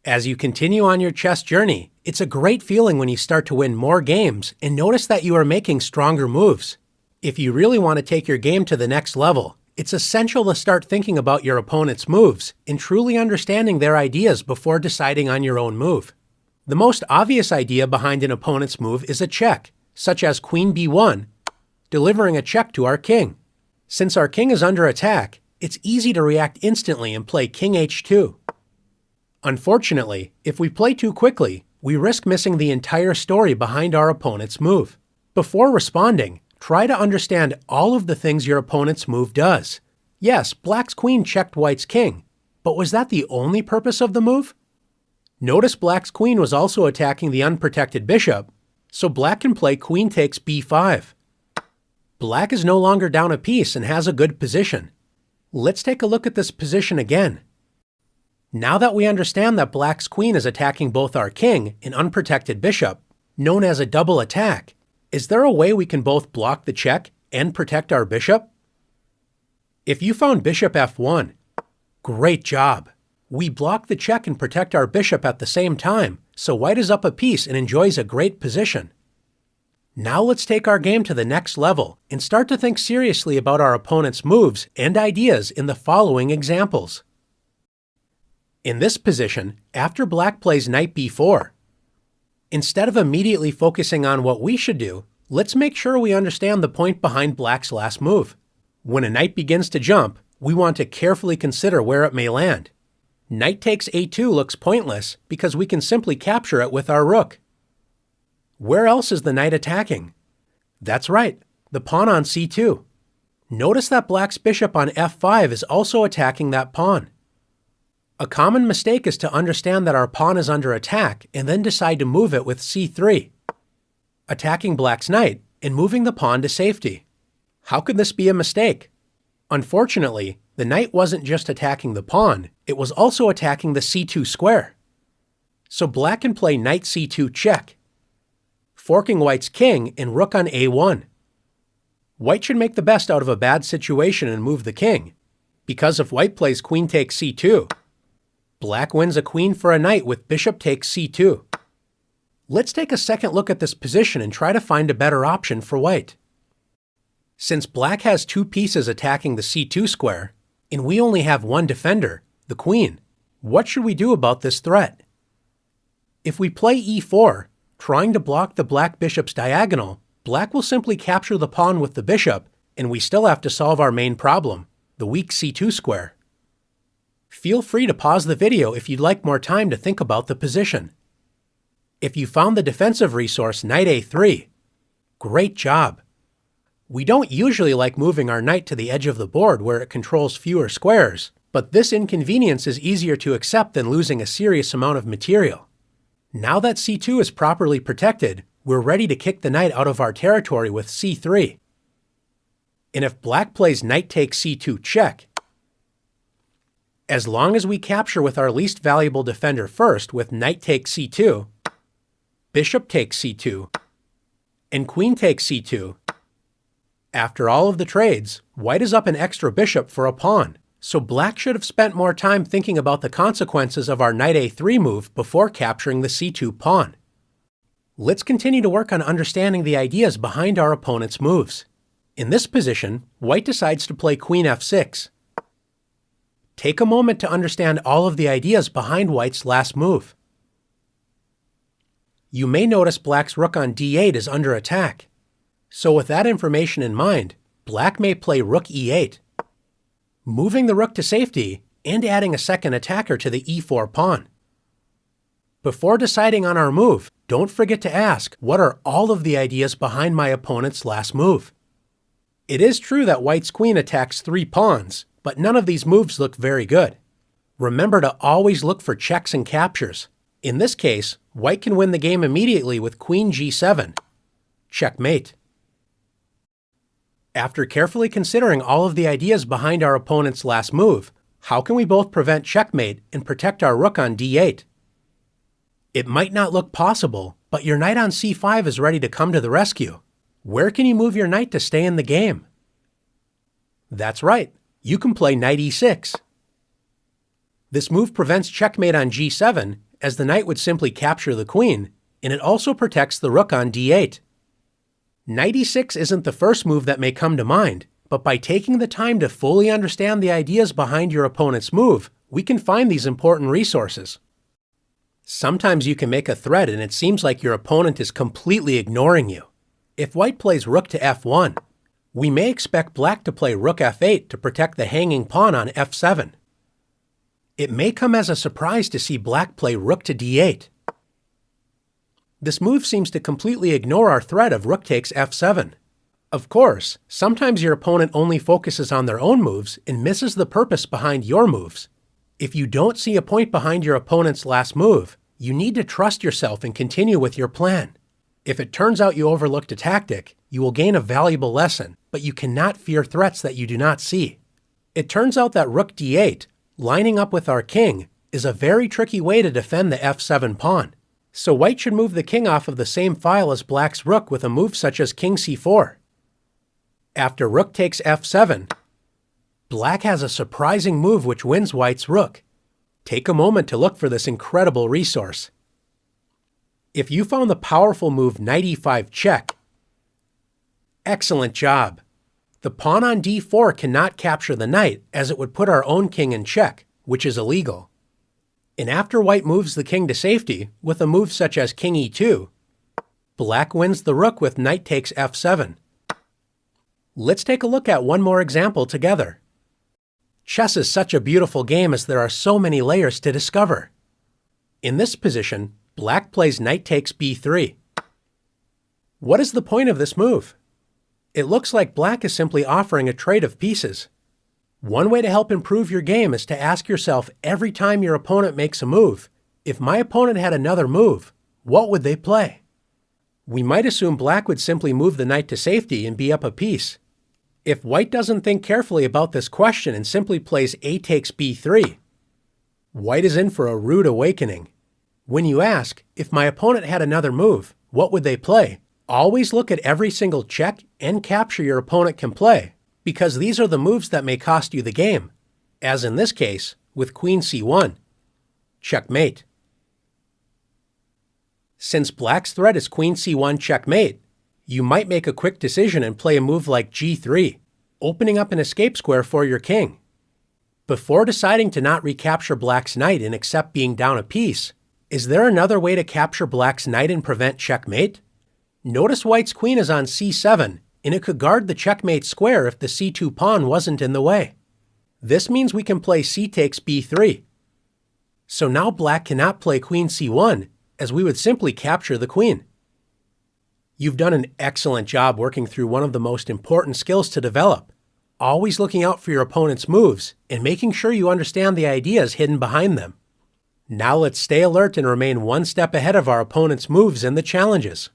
As you continue on your chess journey, it's a great feeling when you start to win more games and notice that you are making stronger moves. If you really want to take your game to the next level, it's essential to start thinking about your opponent's moves and truly understanding their ideas before deciding on your own move. The most obvious idea behind an opponent's move is a check, such as Queen b1, delivering a check to our king. Since our king is under attack, it's easy to react instantly and play King h2. Unfortunately, if we play too quickly, we risk missing the entire story behind our opponent's move. Before responding, try to understand all of the things your opponent's move does. Yes, Black's queen checked White's king, but was that the only purpose of the move? Notice Black's queen was also attacking the unprotected bishop, so Black can play queen takes b5. Black is no longer down a piece and has a good position. Let's take a look at this position again. Now that we understand that Black's queen is attacking both our king and unprotected bishop, known as a double attack, is there a way we can both block the check and protect our bishop? If you found bishop f1, great job! We block the check and protect our bishop at the same time, so White is up a piece and enjoys a great position. Now let's take our game to the next level and start to think seriously about our opponent's moves and ideas in the following examples. In this position, after Black plays knight b4, instead of immediately focusing on what we should do, let's make sure we understand the point behind Black's last move. When a knight begins to jump, we want to carefully consider where it may land. Knight takes a2 looks pointless because we can simply capture it with our rook. Where else is the knight attacking? That's right, the pawn on c2. Notice that Black's bishop on f5 is also attacking that pawn. A common mistake is to understand that our pawn is under attack and then decide to move it with c3, attacking Black's knight and moving the pawn to safety. How could this be a mistake? Unfortunately, the knight wasn't just attacking the pawn, it was also attacking the c2 square. So Black can play knight c2 check, forking White's king and rook on a1. White should make the best out of a bad situation and move the king, because if White plays queen takes c2, Black wins a queen for a knight with bishop takes c2. Let's take a second look at this position and try to find a better option for White. Since Black has two pieces attacking the c2 square, and we only have one defender, the queen, what should we do about this threat? If we play e4, trying to block the Black bishop's diagonal, Black will simply capture the pawn with the bishop, and we still have to solve our main problem, the weak c2 square. Feel free to pause the video if you'd like more time to think about the position. If you found the defensive resource knight a3, great job! We don't usually like moving our knight to the edge of the board where it controls fewer squares, but this inconvenience is easier to accept than losing a serious amount of material. Now that c2 is properly protected, we're ready to kick the knight out of our territory with c3. And if Black plays knight takes c2 check, as long as we capture with our least valuable defender first with knight takes c2, bishop takes c2, and queen takes c2, after all of the trades, White is up an extra bishop for a pawn, so Black should have spent more time thinking about the consequences of our knight a3 move before capturing the c2 pawn. Let's continue to work on understanding the ideas behind our opponent's moves. In this position, White decides to play queen f6. Take a moment to understand all of the ideas behind White's last move. You may notice Black's rook on d8 is under attack. So with that information in mind, Black may play rook e8, moving the rook to safety and adding a second attacker to the e4 pawn. Before deciding on our move, don't forget to ask, what are all of the ideas behind my opponent's last move? It is true that White's queen attacks 3 pawns, but none of these moves look very good. Remember to always look for checks and captures. In this case, White can win the game immediately with queen g7. Checkmate. After carefully considering all of the ideas behind our opponent's last move, how can we both prevent checkmate and protect our rook on d8? It might not look possible, but your knight on c5 is ready to come to the rescue. Where can you move your knight to stay in the game? That's right, you can play knight e6. This move prevents checkmate on g7, as the knight would simply capture the queen, and it also protects the rook on d8. Knight e6 isn't the first move that may come to mind, but by taking the time to fully understand the ideas behind your opponent's move, we can find these important resources. Sometimes you can make a threat and it seems like your opponent is completely ignoring you. If white plays rook to f1, we may expect black to play rook f8 to protect the hanging pawn on f7. It may come as a surprise to see black play rook to d8. This move seems to completely ignore our threat of rook takes f7. Of course, sometimes your opponent only focuses on their own moves and misses the purpose behind your moves. If you don't see a point behind your opponent's last move, you need to trust yourself and continue with your plan. If it turns out you overlooked a tactic, you will gain a valuable lesson, but you cannot fear threats that you do not see. It turns out that rook d8, lining up with our king, is a very tricky way to defend the f7 pawn. So white should move the king off of the same file as black's rook with a move such as king c4. After rook takes f7, black has a surprising move which wins white's rook. Take a moment to look for this incredible resource. If you found the powerful move knight e5 check, excellent job. The pawn on d4 cannot capture the knight as it would put our own king in check, which is illegal. And after white moves the king to safety with a move such as king e2, black wins the rook with knight takes f7. Let's take a look at one more example together. Chess is such a beautiful game as there are so many layers to discover. In this position, black plays knight takes b3. What is the point of this move? It looks like black is simply offering a trade of pieces. One way to help improve your game is to ask yourself every time your opponent makes a move, if my opponent had another move, what would they play? We might assume black would simply move the knight to safety and be up a piece. If white doesn't think carefully about this question and simply plays a takes b3, white is in for a rude awakening. When you ask, if my opponent had another move, what would they play? Always look at every single check and capture your opponent can play, because these are the moves that may cost you the game, as in this case, with queen c1. Checkmate. Since black's threat is queen c1 checkmate, you might make a quick decision and play a move like g3, opening up an escape square for your king. Before deciding to not recapture black's knight and accept being down a piece, is there another way to capture black's knight and prevent checkmate? Notice white's queen is on c7, and it could guard the checkmate square if the c2 pawn wasn't in the way. This means we can play c takes b3. So now black cannot play queen c1, as we would simply capture the queen. You've done an excellent job working through one of the most important skills to develop, always looking out for your opponent's moves and making sure you understand the ideas hidden behind them. Now let's stay alert and remain one step ahead of our opponent's moves and the challenges.